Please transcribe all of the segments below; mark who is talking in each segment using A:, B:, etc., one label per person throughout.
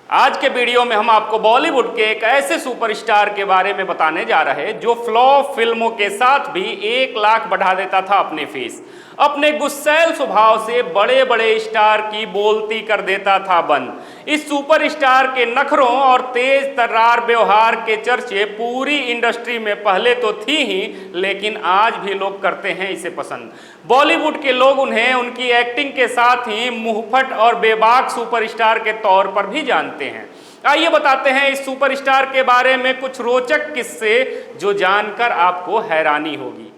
A: आज के वीडियो में हम आपको बॉलीवुड के एक ऐसे सुपरस्टार के बारे में बताने जा रहे हैं जो फ्लॉप फिल्मों के साथ भी 1 लाख बढ़ा देता था अपनी फीस। अपने गुस्सैल स्वभाव से बड़े बड़े स्टार की बोलती कर देता था बंद। इस सुपरस्टार के नखरों और तेज तर्रार व्यवहार के चर्चे पूरी इंडस्ट्री में पहले तो थी ही, लेकिन आज भी लोग करते हैं इसे पसंद। बॉलीवुड के लोग उन्हें उनकी एक्टिंग के साथ ही मुंहफट और बेबाक सुपरस्टार के तौर पर भी जानते हैं। आइए बताते हैं इस सुपरस्टार के बारे में कुछ रोचक किस्से जो जानकर आपको हैरानी होगी।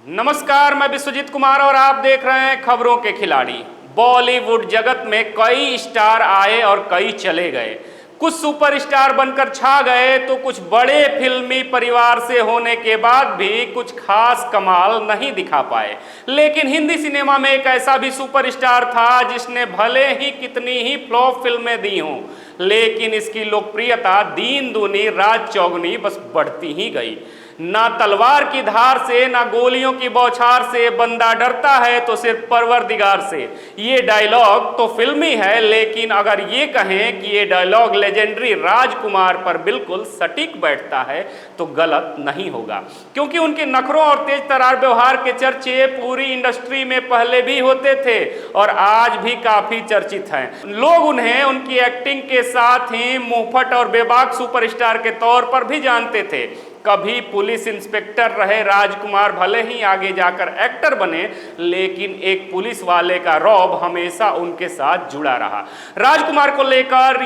A: नमस्कार, मैं विश्वजीत कुमार और आप देख रहे हैं खबरों के खिलाड़ी। बॉलीवुड जगत में कई स्टार आए और कई चले गए। कुछ सुपरस्टार बनकर छा गए तो कुछ बड़े फिल्मी परिवार से होने के बाद भी कुछ खास कमाल नहीं दिखा पाए। लेकिन हिंदी सिनेमा में एक ऐसा भी सुपरस्टार था जिसने भले ही कितनी ही फ्लॉप फिल्में दी हों, लेकिन इसकी लोकप्रियता दीन दूनी रात चौगुनी बस बढ़ती ही गई। ना तलवार की धार से ना गोलियों की बौछार से बंदा डरता है तो सिर्फ परवरदिगार से। ये डायलॉग तो फिल्मी है, लेकिन अगर ये कहें कि ये डायलॉग लेजेंडरी राजकुमार पर बिल्कुल सटीक बैठता है तो गलत नहीं होगा, क्योंकि उनके नखरों और तेज तरार व्यवहार के चर्चे पूरी इंडस्ट्री में पहले भी होते थे और आज भी काफी चर्चित हैं। लोग उन्हें उनकी एक्टिंग के साथ ही मुंहफट और बेबाक सुपरस्टार के तौर पर भी जानते थे। कभी पुलिस इंस्पेक्टर रहे राजकुमार, भले ही आगे जाकर एक्टर बने, लेकिन एक पुलिस वाले का रौब हमेशा उनके साथ जुड़ा रहा। राजकुमार को लेकर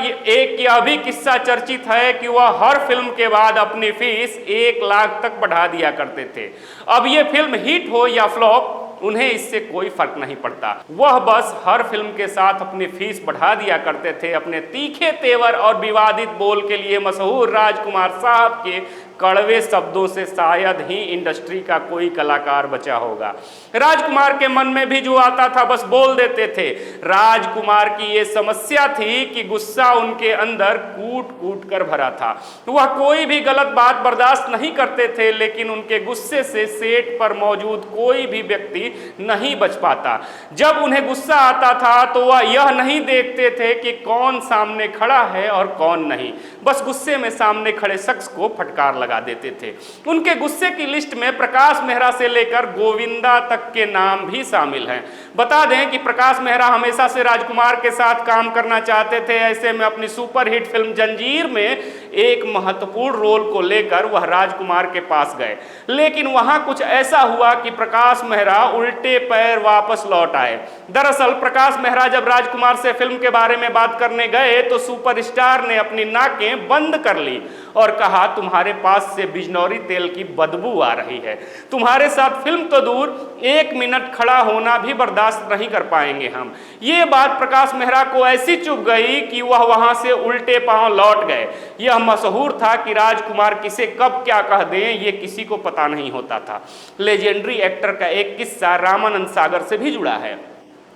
A: यह भी किस्सा चर्चित है कि वह हर फिल्म के बाद अपनी फीस 1 लाख तक बढ़ा दिया करते थे। अब ये फिल्म हिट हो या फ्लॉप, उन्हें इससे कोई फर्क नहीं पड़ता। वह बस हर फिल्म के साथ अपनी फीस बढ़ा दिया करते थे। अपने तीखे तेवर और विवादित बोल के लिए मशहूर राजकुमार साहब के कड़वे शब्दों से शायद ही इंडस्ट्री का कोई कलाकार बचा होगा। राजकुमार के मन में भी जो आता था बस बोल देते थे। राजकुमार की ये समस्या थी कि गुस्सा उनके अंदर कूट कूट कर भरा था। वह कोई भी गलत बात बर्दाश्त नहीं करते थे, लेकिन उनके गुस्से से सेट पर मौजूद कोई भी व्यक्ति नहीं बच पाता। जब उन्हें गुस्सा आता था तो वह यह नहीं देखते थे कि कौन सामने खड़ा है और कौन नहीं, बस गुस्से में सामने खड़े शख्स को फटकार लगा देते थे। उनके गुस्से की लिस्ट में प्रकाश मेहरा से लेकर गोविंदा तक के नाम भी शामिल हैं। बता दें कि प्रकाश मेहरा हमेशा से राजकुमार के साथ काम करना चाहते थे। ऐसे में अपनी सुपरहिट फिल्म जंजीर में एक महत्वपूर्ण रोल को लेकर वह राजकुमार के पास गए, लेकिन वहां कुछ ऐसा हुआ कि प्रकाश मेहरा उल्टे पैर वापस लौट आए। दरअसल प्रकाश मेहरा जब राजकुमार से फिल्म के बारे में बात करने गए तो सुपरस्टार ने अपनी नाकें बंद कर ली और कहा, तुम्हारे पास से बिजनौरी तेल की बदबू आ रही है। तुम्हारे साथ फिल्म तो दूर, 1 मिनट खड़ा होना भी बर्दाश्त नहीं कर पाएंगे हम। ये बात प्रकाश मेहरा को ऐसी चुभ गई कि वह वहां से उल्टे पांव लौट गए। यह मशहूर था कि राजकुमार किसे कब क्या कह दें ये किसी को पता नहीं होता था। लेजेंडरी एक्टर का एक किस्सा रामानंद सागर से भी जुड़ा है।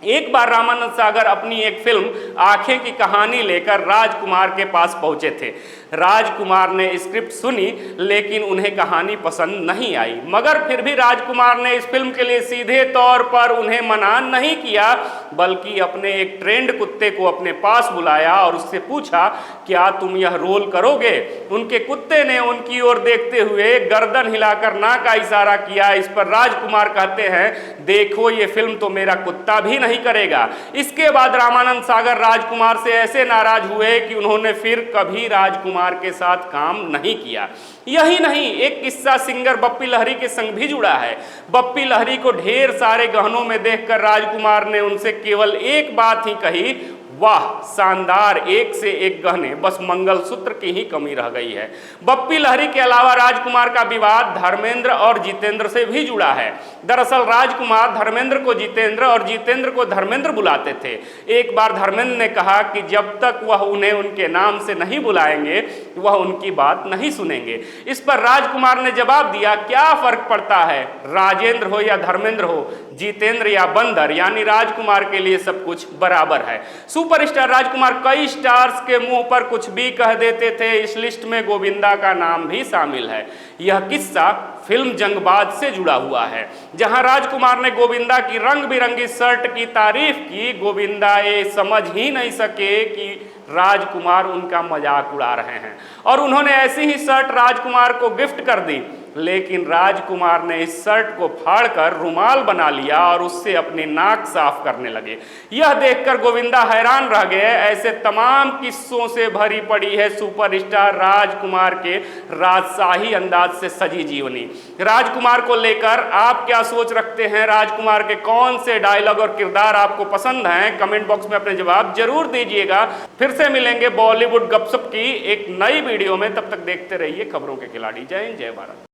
A: एक बार रामानंद सागर अपनी एक फिल्म आंखें की कहानी लेकर राजकुमार के पास पहुंचे थे। राजकुमार ने स्क्रिप्ट सुनी, लेकिन उन्हें कहानी पसंद नहीं आई, मगर फिर भी राजकुमार ने इस फिल्म के लिए सीधे तौर पर उन्हें मना नहीं किया, बल्कि अपने एक ट्रेंड कुत्ते को अपने पास बुलाया और उससे पूछा, क्या तुम यह रोल करोगे? उनके कुत्ते ने उनकी ओर देखते हुए गर्दन हिलाकर ना का इशारा किया। इस पर राजकुमार कहते हैं, देखो ये फिल्म तो मेरा कुत्ता भी नहीं करेगा। इसके बाद रामानंद सागर राजकुमार से ऐसे नाराज हुए कि उन्होंने फिर कभी राजकुमार के साथ काम नहीं किया। यही नहीं, एक किस्सा सिंगर बप्पी लहरी के संग भी जुड़ा है। बप्पी लहरी को ढेर सारे गहनों में देखकर राजकुमार ने उनसे केवल एक बात ही कही, वाह शानदार, एक से एक गहने, बस मंगलसूत्र की ही कमी रह गई है। बप्पी लहरी के अलावा राजकुमार का विवाद धर्मेंद्र और जितेंद्र से भी जुड़ा है। दरअसल राजकुमार धर्मेंद्र को जितेंद्र और जितेंद्र को धर्मेंद्र बुलाते थे। एक बार धर्मेंद्र ने कहा कि जब तक वह उन्हें उनके नाम से नहीं बुलाएंगे वह उनकी बात नहीं सुनेंगे। इस पर राजकुमार ने जवाब दिया, क्या फर्क पड़ता है, राजेंद्र हो या धर्मेंद्र हो, जितेंद्र या बंदर, यानी राजकुमार के लिए सब कुछ बराबर है। सुपरस्टार राजकुमार कई स्टार्स के मुंह पर कुछ भी कह देते थे। इस लिस्ट में गोविंदा का नाम भी शामिल है। यह किस्सा फिल्म जंगबाज से जुड़ा हुआ है, जहां राजकुमार ने गोविंदा की रंग बिरंगी शर्ट की तारीफ की। गोविंदा ये समझ ही नहीं सके कि राजकुमार उनका मजाक उड़ा रहे हैं और उन्होंने ऐसी ही शर्ट राजकुमार को गिफ्ट कर दी। लेकिन राजकुमार ने इस शर्ट को फाड़कर रुमाल बना लिया और उससे अपनी नाक साफ करने लगे। यह देखकर गोविंदा हैरान रह गए। ऐसे तमाम किस्सों से भरी पड़ी है सुपरस्टार राजकुमार के राजशाही अंदाज से सजी जीवनी। राजकुमार को लेकर आप क्या सोच रखते हैं? राजकुमार के कौन से डायलॉग और किरदार आपको पसंद हैं? कमेंट बॉक्स में अपने जवाब जरूर दीजिएगा। फिर से मिलेंगे बॉलीवुड गपशप की एक नई वीडियो में। तब तक देखते रहिए खबरों के खिलाड़ी। जय हिंद, जय भारत।